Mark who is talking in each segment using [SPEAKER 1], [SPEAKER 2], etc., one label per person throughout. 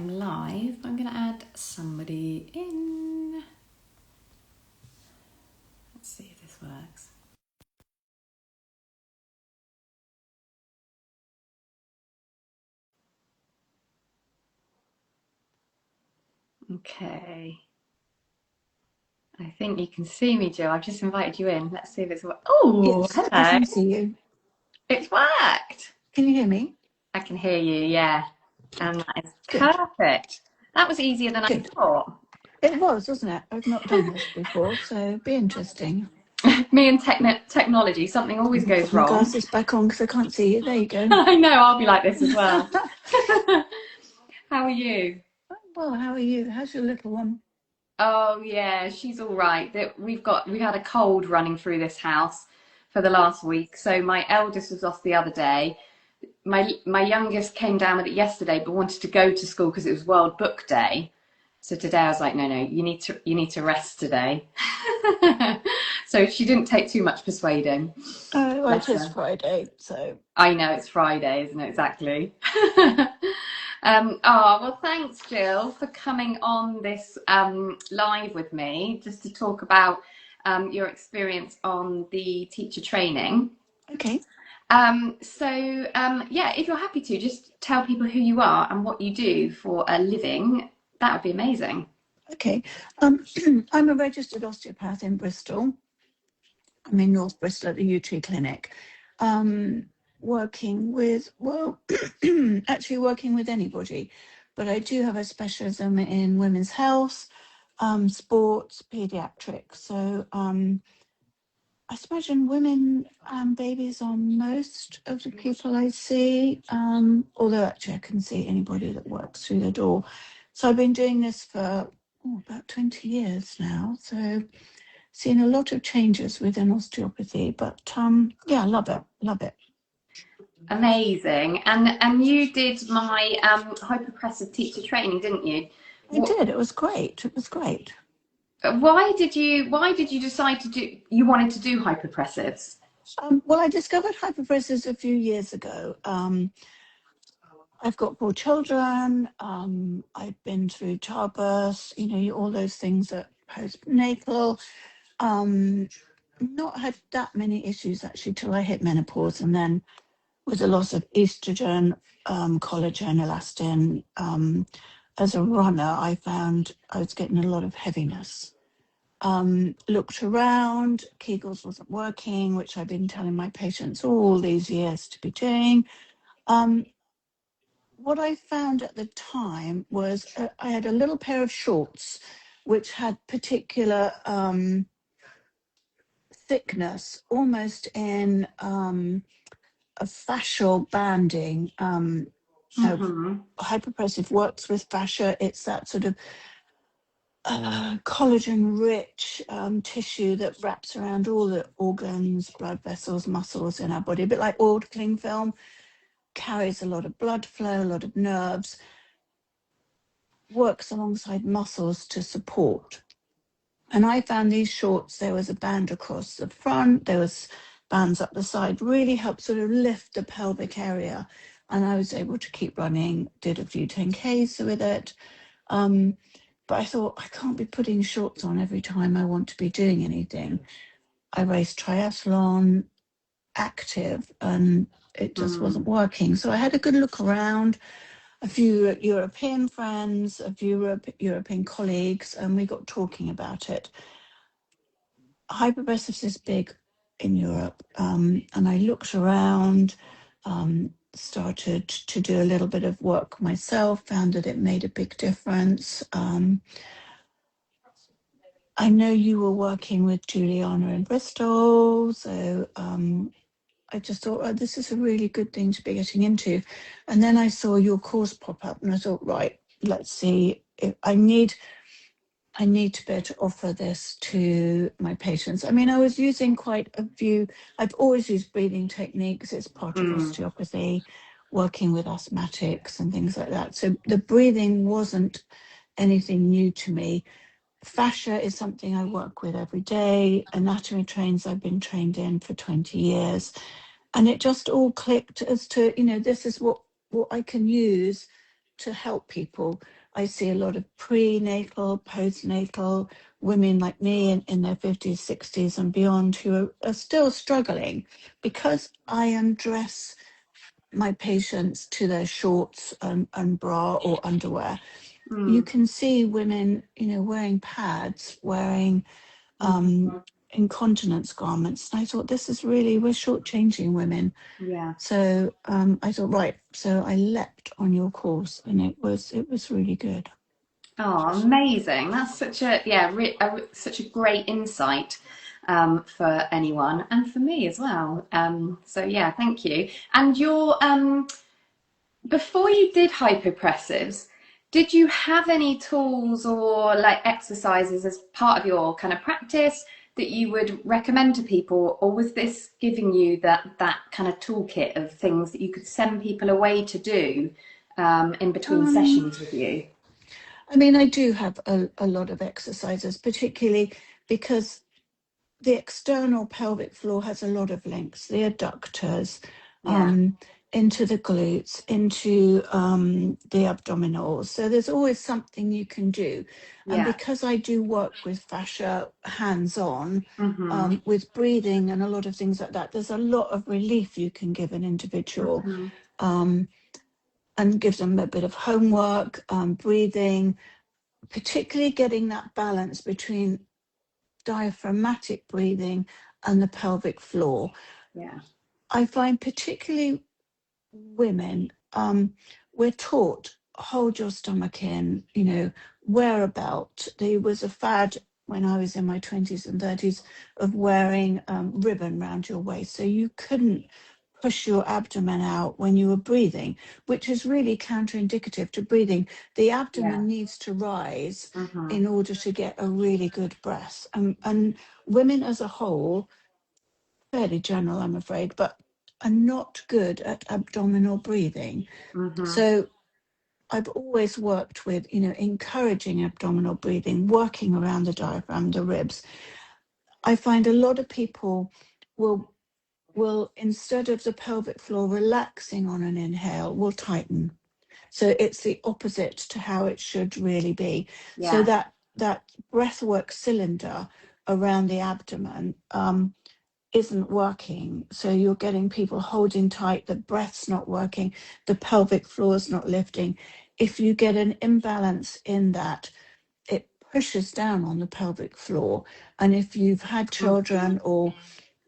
[SPEAKER 1] I'm live. I'm going to add somebody in. Let's see if this works. Okay. I think you can see me, Jill. I've just invited you in. Let's see if it's worked. Oh,
[SPEAKER 2] yes,
[SPEAKER 1] hello.
[SPEAKER 2] I can see you.
[SPEAKER 1] It's worked.
[SPEAKER 2] Can you hear me?
[SPEAKER 1] I can hear you, yeah. And that is
[SPEAKER 2] Good.
[SPEAKER 1] perfect. That was easier than I
[SPEAKER 2] Good.
[SPEAKER 1] thought.
[SPEAKER 2] It was, wasn't it? I've not done this before, so it'd be interesting.
[SPEAKER 1] Me and technology, something always goes
[SPEAKER 2] Put my
[SPEAKER 1] wrong.
[SPEAKER 2] glasses back on because I can't see you. There you go.
[SPEAKER 1] I know, I'll be like this as well. How are you?
[SPEAKER 2] Well, how are you? How's your little one?
[SPEAKER 1] Oh yeah, she's all right. We've had a cold running through this house for the last week. So my eldest was off the other day. My youngest came down with it yesterday, but wanted to go to school because it was World Book Day. So today I was like, no, you need to rest today. So she didn't take too much persuading.
[SPEAKER 2] Oh, well, it
[SPEAKER 1] Bless
[SPEAKER 2] is
[SPEAKER 1] her.
[SPEAKER 2] Friday, so.
[SPEAKER 1] I know it's Friday, isn't it? Exactly. Well, thanks, Jill, for coming on this live with me, just to talk about your experience on the teacher training.
[SPEAKER 2] Okay.
[SPEAKER 1] Yeah, if you're happy to, just tell people who you are and what you do for a living, that would be amazing.
[SPEAKER 2] Okay. I'm a registered osteopath in Bristol. I'm in North Bristol at the U-Tree Clinic. Working with, well, actually working with anybody, but I do have a specialism in women's health, sports, paediatrics. So I imagine women and babies are most of the people I see, although actually I can see anybody that works through the door. So I've been doing this for about 20 years now. So seen a lot of changes within osteopathy, but yeah, love it.
[SPEAKER 1] Amazing. And you did my hypopressive teacher training, didn't you?
[SPEAKER 2] I did. It was great.
[SPEAKER 1] Why did you decide you wanted to do hypopressives?
[SPEAKER 2] Well, I discovered hypopressives a few years ago. I've got 4 children. I've been through childbirth, all those things that postnatal. Not had that many issues actually till I hit menopause, and then with the loss of estrogen, collagen, elastin. As a runner, I found I was getting a lot of heaviness. Looked around, Kegels wasn't working, which I've been telling my patients all these years to be doing. What I found at the time was I had a little pair of shorts which had particular thickness, almost in a fascial banding. Hypopressive works with fascia. It's that sort of collagen-rich tissue that wraps around all the organs, blood vessels, muscles in our body, a bit like oiled cling film, carries a lot of blood flow, a lot of nerves, works alongside muscles to support. And I found these shorts, there was a band across the front, there was bands up the side, really helped sort of lift the pelvic area. And I was able to keep running, did a few 10Ks with it. But I thought, I can't be putting shorts on every time I want to be doing anything. I raced triathlon, active, and it just wasn't working. So I had a good look around, a few European friends, a few European colleagues, and we got talking about it. Hypopressives is big in Europe, and I looked around, started to do a little bit of work myself, found that it made a big difference. I know you were working with Juliana in Bristol, so I just thought, oh, this is a really good thing to be getting into. And then I saw your course pop up, and I thought, right, let's see. If I need to be able to offer this to my patients. I mean, I was using quite a few. I've always used breathing techniques. It's part of osteopathy, working with asthmatics and things like that. So the breathing wasn't anything new to me. Fascia is something I work with every day. Anatomy trains I've been trained in for 20 years. And it just all clicked as to, this is what I can use to help people. I see a lot of prenatal, postnatal women like me in their 50s, 60s, and beyond who are still struggling because I undress my patients to their shorts and bra or underwear. You
[SPEAKER 1] Mm,
[SPEAKER 2] can see women, wearing pads, wearing um,
[SPEAKER 1] mhm.
[SPEAKER 2] incontinence garments. And I thought, this is really, we're shortchanging women.
[SPEAKER 1] Yeah.
[SPEAKER 2] So I thought, right. So I leapt on your course, and it was really good.
[SPEAKER 1] Oh, amazing. That's such a, yeah, such a great insight for anyone and for me as well. So yeah, thank you. And before you did hypopressives, did you have any tools or like exercises as part of your kind of practice that you would recommend to people, or was this giving you that kind of toolkit of things that you could send people away to do in between
[SPEAKER 2] Um,
[SPEAKER 1] sessions with you?
[SPEAKER 2] I mean, I do have a lot of exercises, particularly because the external pelvic floor has a lot of links, the adductors,
[SPEAKER 1] Yeah,
[SPEAKER 2] um, into the glutes, into the abdominals. So there's always something you can do. And
[SPEAKER 1] yeah.
[SPEAKER 2] because I do work with fascia hands on,
[SPEAKER 1] Mhm.
[SPEAKER 2] with breathing and a lot of things like that, there's a lot of relief you can give an individual,
[SPEAKER 1] Mhm.
[SPEAKER 2] um, and give them a bit of homework, breathing, particularly getting that balance between diaphragmatic breathing and the pelvic floor.
[SPEAKER 1] Yeah.
[SPEAKER 2] I find particularly women, we're taught hold your stomach in, wear a belt. There was a fad when I was in my 20s and 30s of wearing ribbon around your waist. So you couldn't push your abdomen out when you were breathing, which is really counterindicative to breathing. The
[SPEAKER 1] Yeah.
[SPEAKER 2] abdomen needs to rise
[SPEAKER 1] Mhm.
[SPEAKER 2] in order to get a really good breath. And women as a whole, fairly general, I'm afraid, but are not good at abdominal breathing.
[SPEAKER 1] Mhm.
[SPEAKER 2] So I've always worked with, encouraging abdominal breathing, working around the diaphragm, the ribs. I find a lot of people will instead of the pelvic floor relaxing on an inhale, will tighten. So it's the opposite to how it should really be. So
[SPEAKER 1] Yeah.
[SPEAKER 2] that breathwork cylinder around the abdomen isn't working. So you're getting people holding tight, the breath's not working, the pelvic floor is not lifting. If you get an imbalance in that, it pushes down on the pelvic floor. And if you've had
[SPEAKER 1] Mhm.
[SPEAKER 2] children or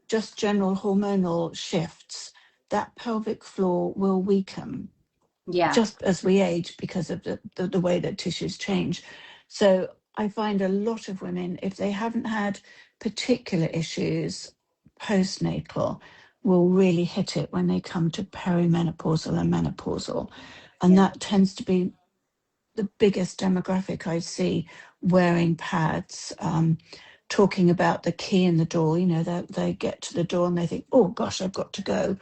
[SPEAKER 2] just general hormonal shifts, that pelvic floor will weaken
[SPEAKER 1] Yeah.
[SPEAKER 2] just as we age because of the way that tissues change. So I find a lot of women, if they haven't had particular issues postnatal, will really hit it when they come to perimenopausal and menopausal. And
[SPEAKER 1] Yeah.
[SPEAKER 2] that tends to be the biggest demographic I see wearing pads, talking about the key in the door. They get to the door and they think, oh gosh, I've got to go,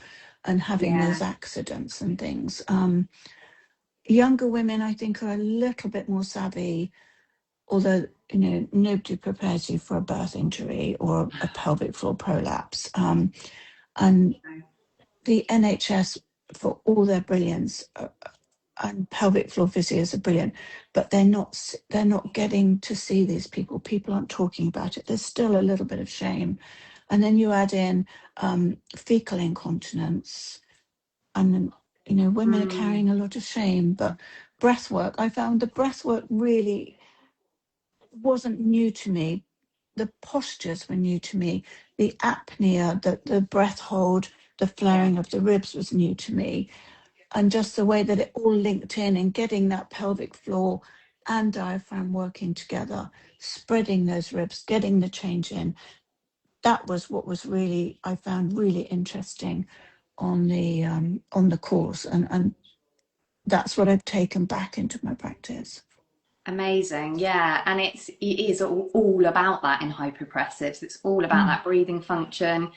[SPEAKER 2] and having those
[SPEAKER 1] Yeah.
[SPEAKER 2] accidents and things. Younger women, I think, are a little bit more savvy, although, nobody prepares you for a birth injury or a pelvic floor prolapse. And the NHS, for all their brilliance, and pelvic floor physios are brilliant, but they're not getting to see these people. People aren't talking about it. There's still a little bit of shame. And then you add in fecal incontinence, and then, women are
[SPEAKER 1] Mm.
[SPEAKER 2] carrying a lot of shame. But breath work, I found the breath work really wasn't new to me. The postures were new to me. The apnea, the breath hold, the
[SPEAKER 1] Yeah.
[SPEAKER 2] flaring of the ribs was new to me. And just the way that it all linked in and getting that pelvic floor and diaphragm working together, spreading those ribs, getting the change in. That was what was really, I found really interesting on the course, and that's what I've taken back into my practice.
[SPEAKER 1] Amazing, yeah, and it is all about that in hypopressives. It's all about
[SPEAKER 2] Mm.
[SPEAKER 1] that breathing function.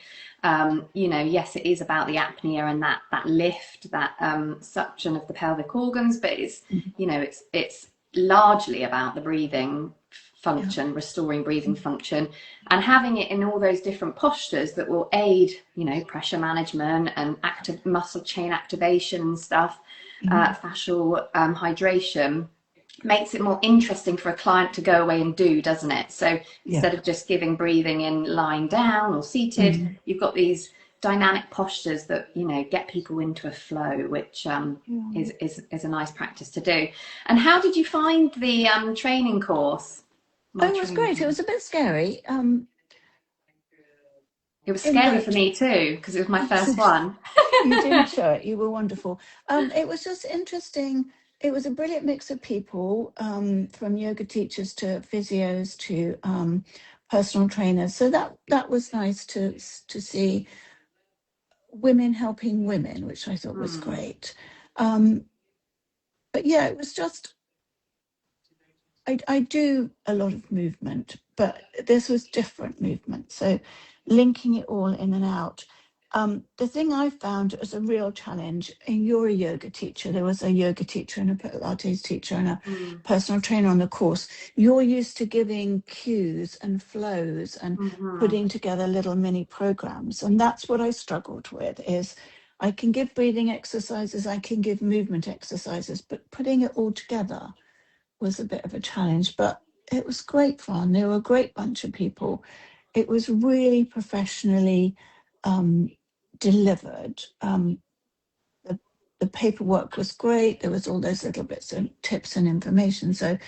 [SPEAKER 1] Yes, it is about the apnea and that lift, that suction of the pelvic organs, but it's
[SPEAKER 2] Mm.
[SPEAKER 1] it's largely about the breathing
[SPEAKER 2] Yeah.
[SPEAKER 1] function, restoring breathing function, and having it in all those different postures that will aid, pressure management and active muscle chain activation and stuff,
[SPEAKER 2] Mm.
[SPEAKER 1] fascial hydration, makes it more interesting for a client to go away and do, doesn't it? So
[SPEAKER 2] Yeah.
[SPEAKER 1] instead of just giving breathing in lying down or seated,
[SPEAKER 2] Mm.
[SPEAKER 1] you've got these dynamic postures that get people into a flow, which
[SPEAKER 2] Yeah.
[SPEAKER 1] is a nice practice to do. And how did you find the training course?
[SPEAKER 2] Oh,
[SPEAKER 1] My
[SPEAKER 2] it was
[SPEAKER 1] training
[SPEAKER 2] great. It
[SPEAKER 1] course.
[SPEAKER 2] was a bit scary.
[SPEAKER 1] It was
[SPEAKER 2] In
[SPEAKER 1] scary for
[SPEAKER 2] that
[SPEAKER 1] me too because it was my first one.
[SPEAKER 2] you didn't show it. You were wonderful. It was just interesting. It was a brilliant mix of people, from yoga teachers to physios to personal trainers. So that was nice to see women helping women, which I thought was
[SPEAKER 1] Mm,
[SPEAKER 2] great. Um, but yeah, it was just I do a lot of movement, but this was different movement. So linking it all in and out. The thing I found as a real challenge, and you're a yoga teacher, there was a yoga teacher and a Pilates teacher and a
[SPEAKER 1] mm,
[SPEAKER 2] personal trainer on the course. You're used to giving cues and flows and
[SPEAKER 1] mhm.
[SPEAKER 2] putting together little mini programs. And that's what I struggled with is I can give breathing exercises, I can give movement exercises, but putting it all together was a bit of a challenge, but it was great fun. They were a great bunch of people. It was really professionally um, delivered. The, the paperwork was great. There was all those little bits of tips and information. So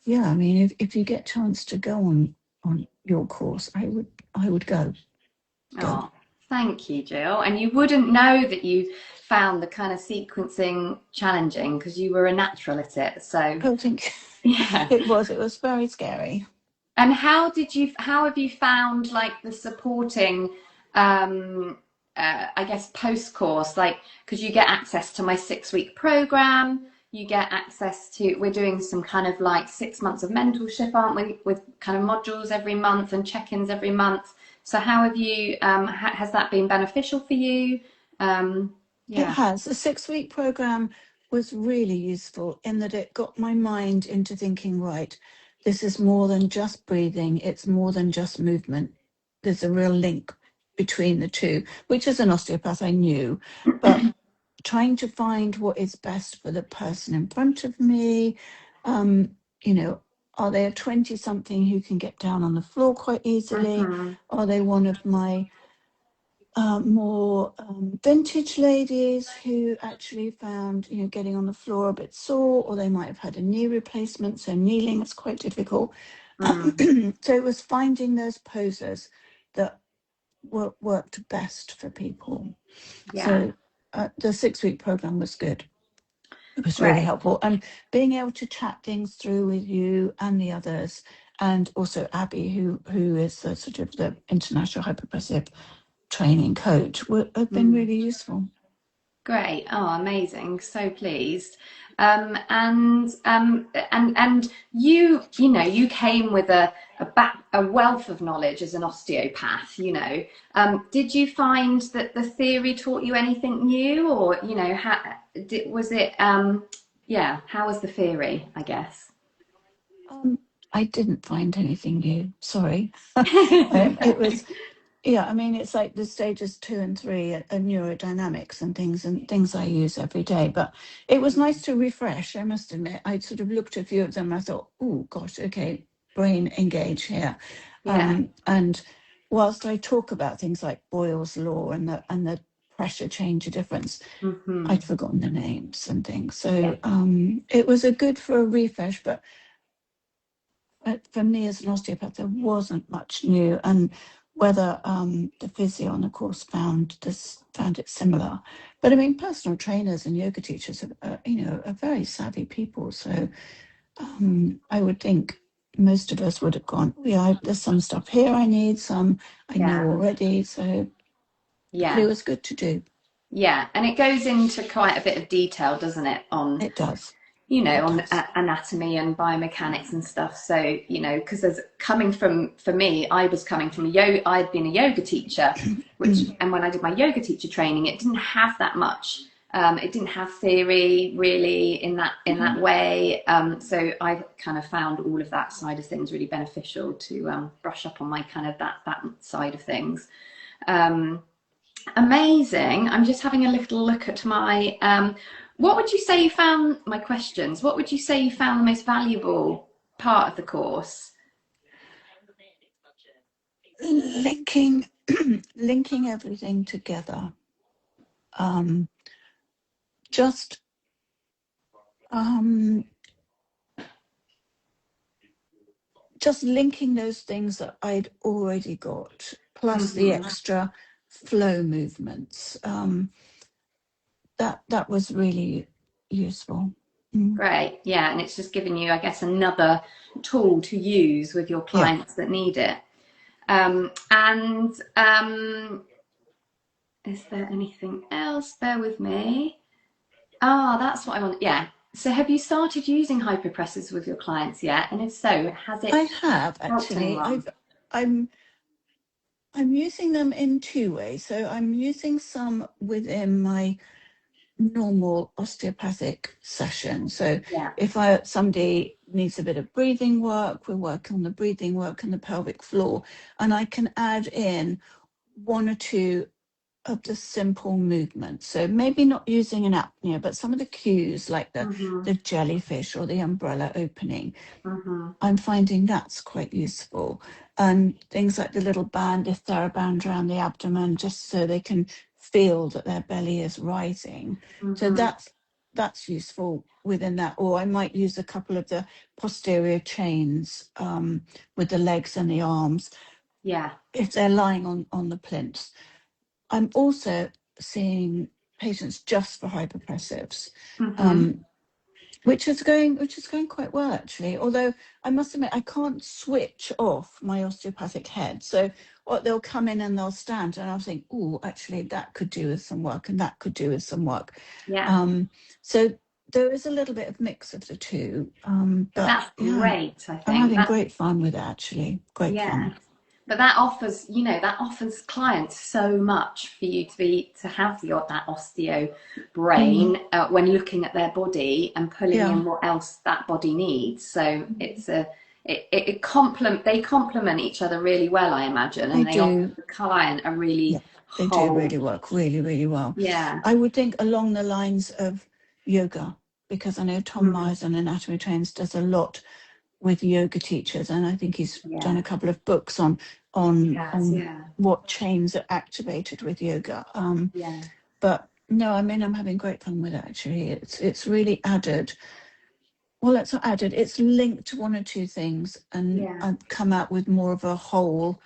[SPEAKER 2] yeah, I mean, if you get a chance to go on your course, I would go.
[SPEAKER 1] Oh, thank you, Jill. And you wouldn't know that you found the kind of sequencing challenging because you were a natural at it. So,
[SPEAKER 2] I think
[SPEAKER 1] yeah.
[SPEAKER 2] it was very scary.
[SPEAKER 1] And how have you found like the supporting, um, I guess post course, like, because you get access to my 6 week program, you get access to, we're doing some kind of like 6 months of mentorship, aren't we, with kind of modules every month and check-ins every month. So how have you, has that been beneficial for you?
[SPEAKER 2] It
[SPEAKER 1] Yeah.
[SPEAKER 2] has. The 6 week program was really useful in that it got my mind into thinking, right, this is more than just breathing, it's more than just movement. There's a real link between the two, which as an osteopath I knew, but trying to find what is best for the person in front of me. Um, you know, are they a 20 something who can get down on the floor quite easily?
[SPEAKER 1] Hmm.
[SPEAKER 2] Are they one of my more vintage ladies who actually found, getting on the floor a bit sore, or they might have had a knee replacement, so kneeling is quite difficult.
[SPEAKER 1] Mm.
[SPEAKER 2] So it was finding those poses that worked best for people.
[SPEAKER 1] Yeah.
[SPEAKER 2] So the 6 week program was good. It was really
[SPEAKER 1] Great.
[SPEAKER 2] helpful. And being able to chat things through with you and the others, and also Abby, who is the sort of the international hypopressive training coach, have been
[SPEAKER 1] Mm.
[SPEAKER 2] really useful.
[SPEAKER 1] Great. Oh, amazing. So pleased. And you came with a wealth of knowledge as an osteopath, Did you find that the theory taught you anything new, or, was it, yeah, how was the theory, I guess?
[SPEAKER 2] Um, I didn't find anything new. Sorry. It was, yeah, I mean, it's like the stages 2 and 3 are neurodynamics and things I use every day. But it was nice to refresh, I must admit. I sort of looked at a few of them and I thought, oh, gosh, okay, brain engage here.
[SPEAKER 1] Yeah.
[SPEAKER 2] And whilst I talk about things like Boyle's law and the pressure change difference,
[SPEAKER 1] Hmm.
[SPEAKER 2] I'd forgotten the names and things.
[SPEAKER 1] Yeah.
[SPEAKER 2] So it was a good for a refresh, but for me as an osteopath, there wasn't much new, and whether the physio on the course found it similar. But I mean, personal trainers and yoga teachers are very savvy people. So I would think most of us would have gone, yeah, there's some stuff here I need, some I know
[SPEAKER 1] Yeah.
[SPEAKER 2] already. So, but it
[SPEAKER 1] Yeah.
[SPEAKER 2] was good to do.
[SPEAKER 1] Yeah. And it goes into quite a bit of detail, doesn't it, on
[SPEAKER 2] It does. It
[SPEAKER 1] on
[SPEAKER 2] does.
[SPEAKER 1] anatomy and biomechanics and stuff. So, because there's coming from, for me, I was coming from I'd been a yoga teacher, and when I did my yoga teacher training, it didn't have that much It didn't have theory really in that way. So I kind of found all of that side of things really beneficial to brush up on my kind of that side of things. Um, Amazing. I'm just having a little look at my. What would you say you found my questions? What would you say you found the most valuable part of the course?
[SPEAKER 2] Linking, linking everything together. Um, just um, just linking those things that I'd already got, plus the
[SPEAKER 1] Hmm.
[SPEAKER 2] extra flow movements. That was really useful. Mm.
[SPEAKER 1] Great. Yeah, and it's just giving you, I guess, another tool to use with your
[SPEAKER 2] Yeah,
[SPEAKER 1] clients that need it. And is there anything else? Bear with me. Ah, that's what I want. Yeah. So have you started using hyperpressors with your clients yet? And if so, has
[SPEAKER 2] I
[SPEAKER 1] it
[SPEAKER 2] have
[SPEAKER 1] helped
[SPEAKER 2] actually.
[SPEAKER 1] anyone?
[SPEAKER 2] I'm I'm using them in two ways. So I'm using some within my normal osteopathic session. So
[SPEAKER 1] Yeah.
[SPEAKER 2] if somebody needs a bit of breathing work, we work on the breathing work and the pelvic floor, and I can add in one or two of the simple movements. So maybe not using an apnea, but some of the cues like
[SPEAKER 1] Mhm.
[SPEAKER 2] the jellyfish or the umbrella opening.
[SPEAKER 1] Mhm.
[SPEAKER 2] I'm finding that's quite useful. And things like the little band, the TheraBand around the abdomen, just so they can feel that their belly is rising. So
[SPEAKER 1] Mhm.
[SPEAKER 2] that's useful within that. Or I might use a couple of the posterior chains with the legs and the arms
[SPEAKER 1] Yeah.
[SPEAKER 2] if they're lying on the plinths. I'm also seeing patients just for hyperpressives.
[SPEAKER 1] Mhm.
[SPEAKER 2] Um, which is going quite well actually. Although I must admit I can't switch off my osteopathic head. So what they'll come in and they'll stand and I'll think, oh, actually that could do with some work and that could do with some work.
[SPEAKER 1] Yeah.
[SPEAKER 2] Um, so there is a little bit of mix of the two.
[SPEAKER 1] But
[SPEAKER 2] But
[SPEAKER 1] that's
[SPEAKER 2] yeah,
[SPEAKER 1] great, I
[SPEAKER 2] I'm
[SPEAKER 1] think.
[SPEAKER 2] having
[SPEAKER 1] That
[SPEAKER 2] great fun with it actually. Great
[SPEAKER 1] yeah.
[SPEAKER 2] fun.
[SPEAKER 1] But that offers, that offers clients so much for you to have that osteo
[SPEAKER 2] Mm,
[SPEAKER 1] brain when looking at their body and pulling
[SPEAKER 2] yeah,
[SPEAKER 1] in what else that body needs. So they complement each other really well, I imagine,
[SPEAKER 2] they
[SPEAKER 1] and they offer
[SPEAKER 2] do.
[SPEAKER 1] the client a
[SPEAKER 2] Yeah,
[SPEAKER 1] really
[SPEAKER 2] they do
[SPEAKER 1] whole,
[SPEAKER 2] really work really, really well.
[SPEAKER 1] yeah.
[SPEAKER 2] I would think along the lines of yoga, because I know Tom
[SPEAKER 1] Mm,
[SPEAKER 2] Myers on Anatomy Trains does a lot with yoga teachers, and I think he's done
[SPEAKER 1] yeah.
[SPEAKER 2] a couple of books on
[SPEAKER 1] Yes, yeah.
[SPEAKER 2] what chains are activated with yoga.
[SPEAKER 1] Yeah.
[SPEAKER 2] But no, I mean I'm having great fun with it actually. It's really added. Well, it's not added. It's linked to one or two things, and
[SPEAKER 1] Yeah.
[SPEAKER 2] I've come out with more of a whole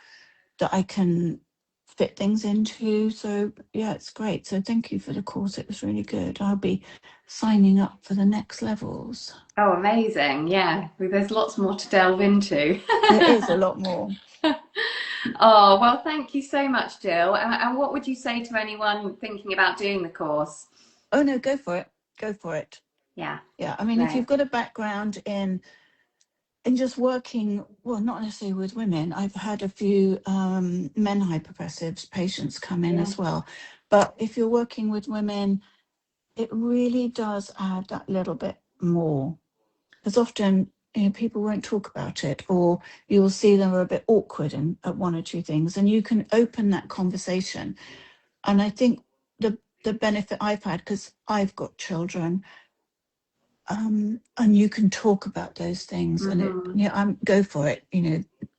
[SPEAKER 2] that I can fit things into. So yeah, it's great. So thank you for the course. It was really good. I'll be signing up for the next levels.
[SPEAKER 1] Oh, amazing. Yeah. There's lots more to delve into.
[SPEAKER 2] There is a lot more.
[SPEAKER 1] Oh, well, thank you so much, Jill. And what would you say to anyone thinking about doing the course?
[SPEAKER 2] Oh no, go for it. Go for it.
[SPEAKER 1] Yeah,
[SPEAKER 2] Yeah. I mean, if
[SPEAKER 1] great.
[SPEAKER 2] you've got a background in just working, well, not necessarily with women. I've had a few men hyperpressives patients come in
[SPEAKER 1] Yeah.
[SPEAKER 2] as well. But if you're working with women, it really does add that little bit more. Because often people won't talk about it, or you'll see them are a bit awkward at one or two things, and you can open that conversation. And I think the benefit I've had, because I've got children, and you can talk about those things, and
[SPEAKER 1] Hmm.
[SPEAKER 2] I'm go for it.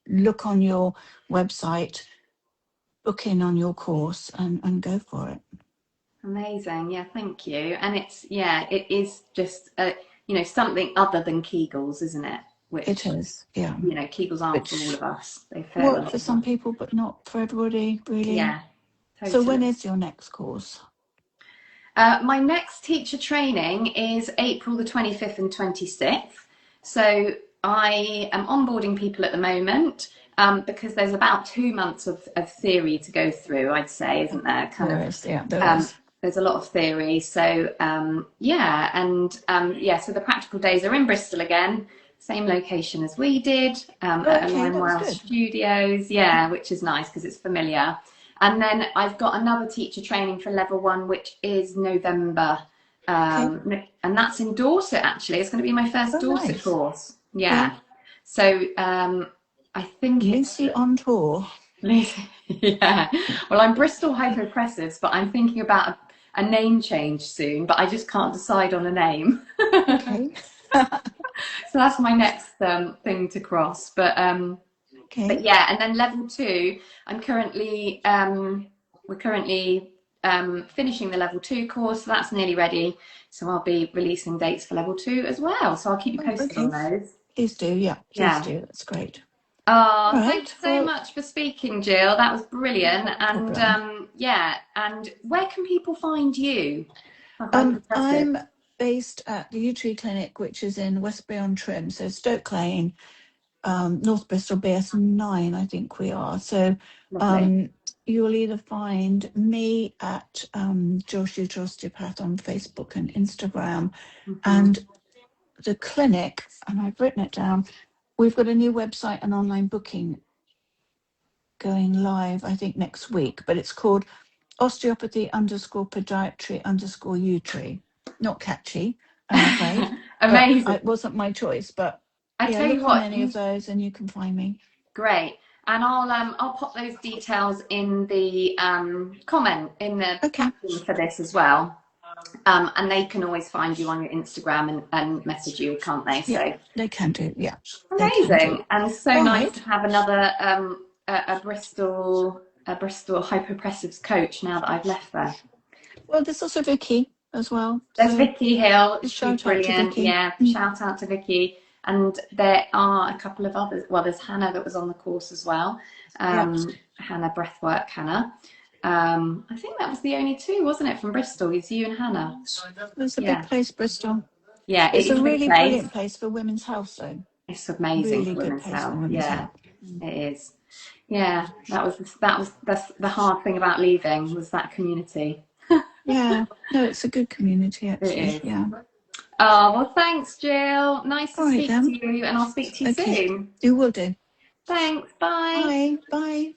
[SPEAKER 2] Look on your website, book in on your course, and go for it.
[SPEAKER 1] Amazing. Yeah, thank you. And it is just something other than Kegels, isn't it?
[SPEAKER 2] It
[SPEAKER 1] Which,
[SPEAKER 2] is, yeah.
[SPEAKER 1] Kegels aren't for all
[SPEAKER 2] Which
[SPEAKER 1] of us. They fail a
[SPEAKER 2] work
[SPEAKER 1] lot
[SPEAKER 2] for
[SPEAKER 1] of
[SPEAKER 2] some
[SPEAKER 1] us.
[SPEAKER 2] people, but not for everybody, really.
[SPEAKER 1] Yeah,
[SPEAKER 2] So when
[SPEAKER 1] totally.
[SPEAKER 2] is your next course?
[SPEAKER 1] My next teacher training is April the 25th and 26th. So I am onboarding people at the moment because there's about 2 months of theory to go through, I'd say, isn't there? Kind
[SPEAKER 2] There
[SPEAKER 1] of,
[SPEAKER 2] is, yeah, there
[SPEAKER 1] um,
[SPEAKER 2] is.
[SPEAKER 1] there's a lot of theory. So so the practical days are in Bristol again, same location as we did
[SPEAKER 2] Oh,
[SPEAKER 1] at
[SPEAKER 2] okay,
[SPEAKER 1] Align
[SPEAKER 2] that was
[SPEAKER 1] Well
[SPEAKER 2] good.
[SPEAKER 1] Studios. Yeah, which is nice because it's familiar. And then I've got another teacher training for level 1, which is November.
[SPEAKER 2] Okay.
[SPEAKER 1] And that's in Dorset, actually. It's going to be my first
[SPEAKER 2] Oh,
[SPEAKER 1] Dorset
[SPEAKER 2] nice.
[SPEAKER 1] course.
[SPEAKER 2] Yeah.
[SPEAKER 1] Yeah. So I think it's
[SPEAKER 2] Lucy on tour.
[SPEAKER 1] yeah. Well, I'm Bristol Hypopressives, but I'm thinking about a name change soon, but I just can't decide on a name.
[SPEAKER 2] Okay.
[SPEAKER 1] So that's my next thing to cross. But
[SPEAKER 2] Okay.
[SPEAKER 1] yeah, and then level 2, I'm currently we're currently finishing the level 2 course, so that's nearly ready. So I'll be releasing dates for level 2 as well. So I'll keep you
[SPEAKER 2] Oh,
[SPEAKER 1] posted on
[SPEAKER 2] okay.
[SPEAKER 1] those.
[SPEAKER 2] Please do. Yeah, please
[SPEAKER 1] Yeah.
[SPEAKER 2] do. That's great. All
[SPEAKER 1] Oh, thanks
[SPEAKER 2] right.
[SPEAKER 1] so
[SPEAKER 2] Well,
[SPEAKER 1] much for speaking, Jill. That was brilliant.
[SPEAKER 2] not a
[SPEAKER 1] And
[SPEAKER 2] problem.
[SPEAKER 1] yeah, and where can people find you for hyperpressive?
[SPEAKER 2] I'm based at the U Tree Clinic, which is in Westbury-on-Trim, so Stoke Lane, North Bristol, BS9, I think we are. So
[SPEAKER 1] Lovely.
[SPEAKER 2] um, you'll either find me at Jill Shooter Osteopath on Facebook and Instagram,
[SPEAKER 1] Hmm.
[SPEAKER 2] and the clinic, and I've written it down. We've got a new website and online booking going live, I think, next week, but it's called osteopathy underscore podiatry underscore utree. Not catchy, I'm afraid, but
[SPEAKER 1] Amazing.
[SPEAKER 2] it wasn't my choice. But
[SPEAKER 1] I
[SPEAKER 2] yeah,
[SPEAKER 1] tell you
[SPEAKER 2] look on
[SPEAKER 1] what,
[SPEAKER 2] any of
[SPEAKER 1] you
[SPEAKER 2] those and you can find me.
[SPEAKER 1] great. And I'll pop those details in the comment in the
[SPEAKER 2] Okay.
[SPEAKER 1] caption for this as well. And they can always find you on your Instagram and message you, can't they?
[SPEAKER 2] Yeah,
[SPEAKER 1] So
[SPEAKER 2] they can do. Yeah, they can do.
[SPEAKER 1] amazing, and so
[SPEAKER 2] All
[SPEAKER 1] nice to
[SPEAKER 2] right.
[SPEAKER 1] have another a Bristol hypopressives coach now that I've left there.
[SPEAKER 2] Well, there's also Vicky as well.
[SPEAKER 1] There's
[SPEAKER 2] So
[SPEAKER 1] Vicky Hill,
[SPEAKER 2] just
[SPEAKER 1] she's
[SPEAKER 2] shout out to
[SPEAKER 1] brilliant.
[SPEAKER 2] Vicky.
[SPEAKER 1] Yeah, shout out to Vicky. And there are a couple of others. Well, there's Hannah that was on the course as well.
[SPEAKER 2] Yeah.
[SPEAKER 1] Hannah Breathwork, Hannah. I think that was the only two, wasn't it, from Bristol? It's you and Hannah.
[SPEAKER 2] It's a big
[SPEAKER 1] Yeah,
[SPEAKER 2] place, Bristol.
[SPEAKER 1] yeah, it
[SPEAKER 2] It's a
[SPEAKER 1] is a big
[SPEAKER 2] really
[SPEAKER 1] place.
[SPEAKER 2] brilliant place for women's health, though.
[SPEAKER 1] It's amazing
[SPEAKER 2] Really
[SPEAKER 1] for
[SPEAKER 2] good
[SPEAKER 1] women's
[SPEAKER 2] place for
[SPEAKER 1] health.
[SPEAKER 2] women's
[SPEAKER 1] Yeah,
[SPEAKER 2] health. Mm.
[SPEAKER 1] it is. Yeah, that's the hard thing about leaving was that community.
[SPEAKER 2] Yeah. No, it's a good community,
[SPEAKER 1] It
[SPEAKER 2] actually.
[SPEAKER 1] is.
[SPEAKER 2] Yeah.
[SPEAKER 1] Oh, well, thanks, Jill. Nice to
[SPEAKER 2] All right,
[SPEAKER 1] speak to
[SPEAKER 2] then.
[SPEAKER 1] you, and I'll speak to you
[SPEAKER 2] Okay.
[SPEAKER 1] soon.
[SPEAKER 2] You will do.
[SPEAKER 1] Thanks. Bye.
[SPEAKER 2] Bye. Bye.